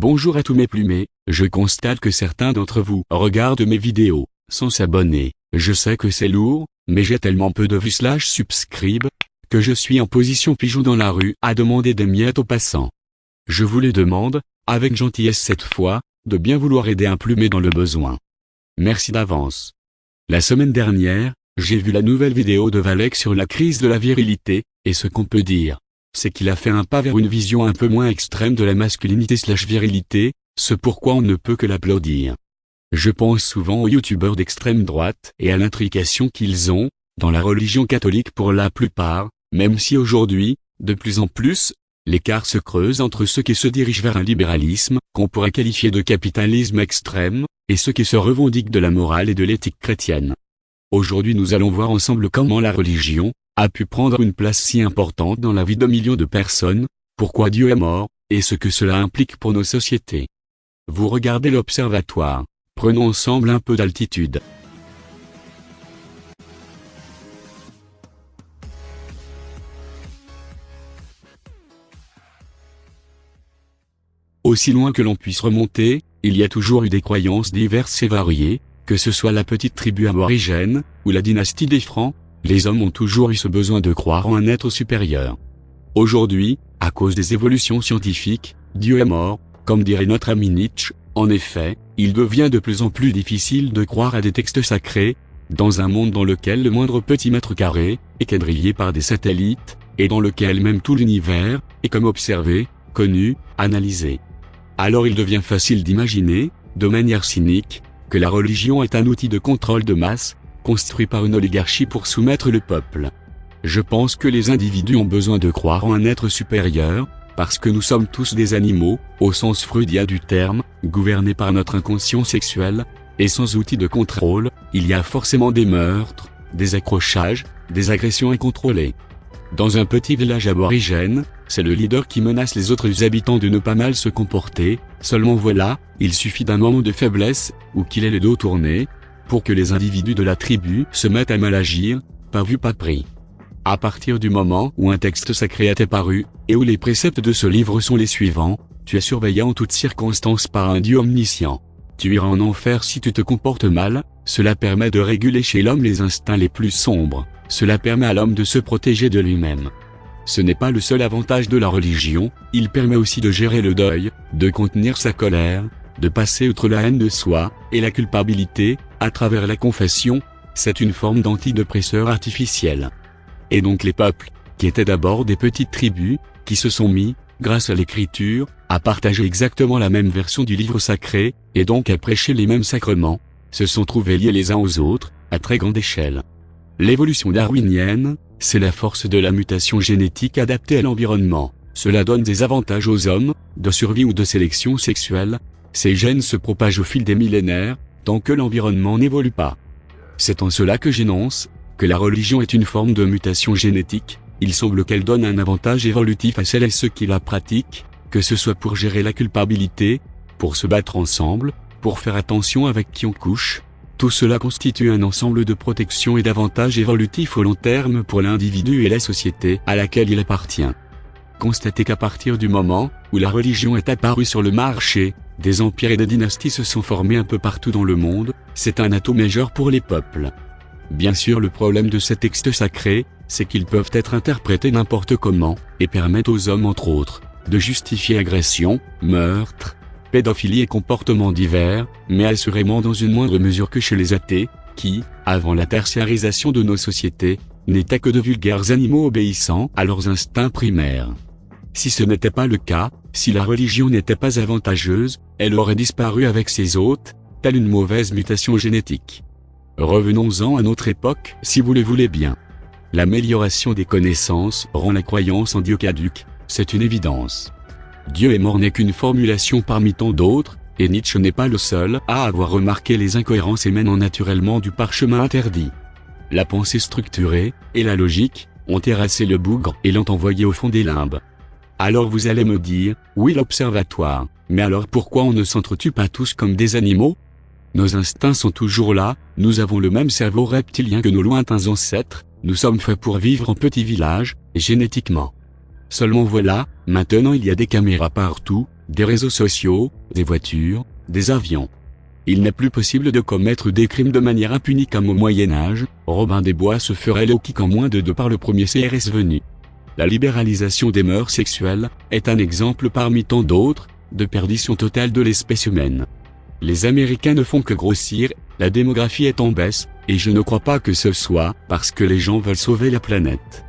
Bonjour à tous mes plumés, je constate que certains d'entre vous regardent mes vidéos, sans s'abonner. Je sais que c'est lourd, mais j'ai tellement peu de vues/subscribe, que je suis en position pigeon dans la rue à demander des miettes aux passants. Je vous les demande, avec gentillesse cette fois, de bien vouloir aider un plumé dans le besoin. Merci d'avance. La semaine dernière, j'ai vu la nouvelle vidéo de Valek sur la crise de la virilité, et ce qu'on peut dire, c'est qu'il a fait un pas vers une vision un peu moins extrême de la masculinité/virilité, ce pourquoi on ne peut que l'applaudir. Je pense souvent aux youtubeurs d'extrême droite et à l'intrication qu'ils ont, dans la religion catholique pour la plupart, même si aujourd'hui, de plus en plus, l'écart se creuse entre ceux qui se dirigent vers un libéralisme, qu'on pourrait qualifier de capitalisme extrême, et ceux qui se revendiquent de la morale et de l'éthique chrétienne. Aujourd'hui nous allons voir ensemble comment la religion a pu prendre une place si importante dans la vie de millions de personnes, pourquoi Dieu est mort, et ce que cela implique pour nos sociétés. Vous regardez l'Observatoire, prenons ensemble un peu d'altitude. Aussi loin que l'on puisse remonter, il y a toujours eu des croyances diverses et variées, que ce soit la petite tribu aborigène, ou la dynastie des Francs, les hommes ont toujours eu ce besoin de croire en un être supérieur. Aujourd'hui, à cause des évolutions scientifiques, Dieu est mort, comme dirait notre ami Nietzsche. En effet, il devient de plus en plus difficile de croire à des textes sacrés, dans un monde dans lequel le moindre petit mètre carré est quadrillé par des satellites, et dans lequel même tout l'univers est comme observé, connu, analysé. Alors il devient facile d'imaginer, de manière cynique, que la religion est un outil de contrôle de masse, construit par une oligarchie pour soumettre le peuple. Je pense que les individus ont besoin de croire en un être supérieur, parce que nous sommes tous des animaux, au sens freudien du terme, gouvernés par notre inconscient sexuel, et sans outil de contrôle, il y a forcément des meurtres, des accrochages, des agressions incontrôlées. Dans un petit village aborigène, c'est le leader qui menace les autres habitants de ne pas mal se comporter, seulement voilà, il suffit d'un moment de faiblesse, ou qu'il ait le dos tourné, pour que les individus de la tribu se mettent à mal agir, pas vu pas pris. À partir du moment où un texte sacré est apparu, et où les préceptes de ce livre sont les suivants, tu es surveillé en toutes circonstances par un Dieu omniscient. Tu iras en enfer si tu te comportes mal, cela permet de réguler chez l'homme les instincts les plus sombres, cela permet à l'homme de se protéger de lui-même. Ce n'est pas le seul avantage de la religion, il permet aussi de gérer le deuil, de contenir sa colère, de passer outre la haine de soi, et la culpabilité, à travers la confession, c'est une forme d'antidépresseur artificiel. Et donc les peuples, qui étaient d'abord des petites tribus, qui se sont mis, grâce à l'écriture, à partager exactement la même version du livre sacré, et donc à prêcher les mêmes sacrements, se sont trouvés liés les uns aux autres, à très grande échelle. L'évolution darwinienne, c'est la force de la mutation génétique adaptée à l'environnement. Cela donne des avantages aux hommes, de survie ou de sélection sexuelle. Ces gènes se propagent au fil des millénaires, tant que l'environnement n'évolue pas. C'est en cela que j'énonce que la religion est une forme de mutation génétique. Il semble qu'elle donne un avantage évolutif à celles et ceux qui la pratiquent, que ce soit pour gérer la culpabilité, pour se battre ensemble, pour faire attention avec qui on couche. Tout cela constitue un ensemble de protections et d'avantages évolutifs au long terme pour l'individu et la société à laquelle il appartient. Constatez qu'à partir du moment où la religion est apparue sur le marché, des empires et des dynasties se sont formés un peu partout dans le monde, c'est un atout majeur pour les peuples. Bien sûr, le problème de ces textes sacrés, c'est qu'ils peuvent être interprétés n'importe comment, et permettent aux hommes entre autres, de justifier agressions, meurtres, pédophilie et comportements divers, mais assurément dans une moindre mesure que chez les athées, qui, avant la tertiarisation de nos sociétés, n'étaient que de vulgaires animaux obéissant à leurs instincts primaires. Si ce n'était pas le cas, si la religion n'était pas avantageuse, elle aurait disparu avec ses hôtes, telle une mauvaise mutation génétique. Revenons-en à notre époque, si vous le voulez bien. L'amélioration des connaissances rend la croyance en Dieu caduque, c'est une évidence. Dieu est mort n'est qu'une formulation parmi tant d'autres, et Nietzsche n'est pas le seul à avoir remarqué les incohérences émanant naturellement du parchemin interdit. La pensée structurée, et la logique, ont terrassé le bougre et l'ont envoyé au fond des limbes. Alors vous allez me dire, oui l'observatoire, mais alors pourquoi on ne s'entretue pas tous comme des animaux ? Nos instincts sont toujours là, nous avons le même cerveau reptilien que nos lointains ancêtres, nous sommes faits pour vivre en petits villages, génétiquement. Seulement voilà, maintenant il y a des caméras partout, des réseaux sociaux, des voitures, des avions. Il n'est plus possible de commettre des crimes de manière impunie comme au Moyen-Âge. Robin des Bois se ferait low kick en moins de 2 par le premier CRS venu. La libéralisation des mœurs sexuelles est un exemple parmi tant d'autres, de perdition totale de l'espèce humaine. Les Américains ne font que grossir, la démographie est en baisse, et je ne crois pas que ce soit parce que les gens veulent sauver la planète.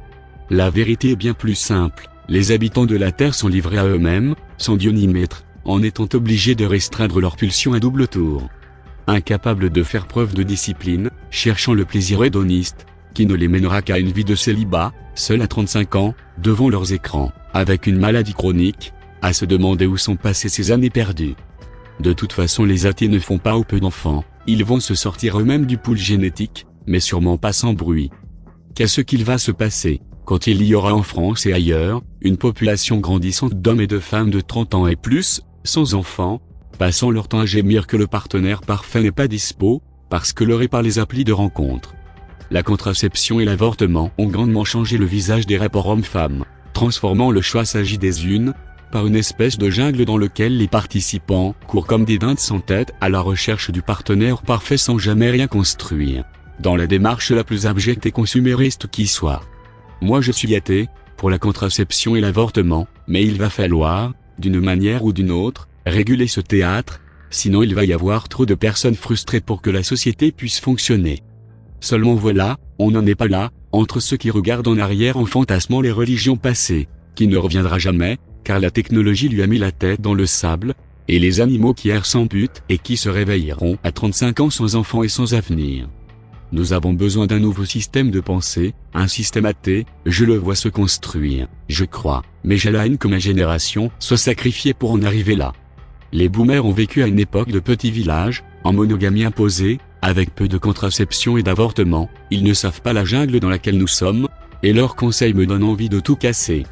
La vérité est bien plus simple, les habitants de la Terre sont livrés à eux-mêmes, sans Dieu ni maître, en étant obligés de restreindre leurs pulsions à double tour. Incapables de faire preuve de discipline, cherchant le plaisir hédoniste, qui ne les mènera qu'à une vie de célibat, seuls à 35 ans, devant leurs écrans, avec une maladie chronique, à se demander où sont passées ces années perdues. De toute façon les athées ne font pas ou peu d'enfants, ils vont se sortir eux-mêmes du pool génétique, mais sûrement pas sans bruit. Qu'est-ce qu'il va se passer, quand il y aura en France et ailleurs, une population grandissante d'hommes et de femmes de 30 ans et plus, sans enfants, passant leur temps à gémir que le partenaire parfait n'est pas dispo, parce que leurré par les applis de rencontre. La contraception et l'avortement ont grandement changé le visage des rapports hommes-femmes, transformant le choix s'agit des unes, par une espèce de jungle dans lequel les participants courent comme des dindes sans tête à la recherche du partenaire parfait sans jamais rien construire, dans la démarche la plus abjecte et consumériste qui soit. Moi je suis athée, pour la contraception et l'avortement, mais il va falloir, d'une manière ou d'une autre, réguler ce théâtre, sinon il va y avoir trop de personnes frustrées pour que la société puisse fonctionner. Seulement voilà, on n'en est pas là, entre ceux qui regardent en arrière en fantasmant les religions passées, qui ne reviendra jamais, car la technologie lui a mis la tête dans le sable, et les animaux qui errent sans but et qui se réveilleront à 35 ans sans enfants et sans avenir. Nous avons besoin d'un nouveau système de pensée, un système athée, je le vois se construire, je crois, mais j'ai la haine que ma génération soit sacrifiée pour en arriver là. Les boomers ont vécu à une époque de petits villages, en monogamie imposée, avec peu de contraception et d'avortement, ils ne savent pas la jungle dans laquelle nous sommes, et leurs conseils me donnent envie de tout casser.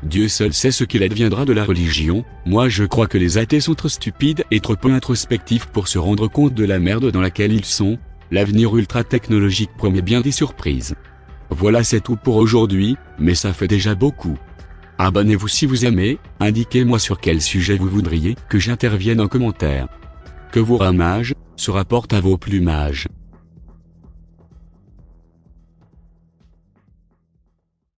Dieu seul sait ce qu'il adviendra de la religion, moi je crois que les athées sont trop stupides et trop peu introspectifs pour se rendre compte de la merde dans laquelle ils sont, l'avenir ultra-technologique promet bien des surprises. Voilà c'est tout pour aujourd'hui, mais ça fait déjà beaucoup. Abonnez-vous si vous aimez, indiquez-moi sur quel sujet vous voudriez que j'intervienne en commentaire. Que vos ramages se rapportent à vos plumages.